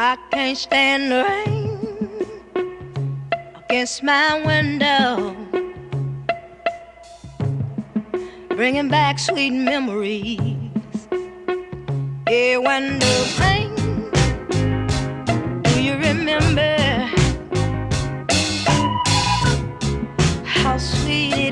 I can't stand the rain against my window, bringing back sweet memories. Yeah, when the rain, do you remember how sweet it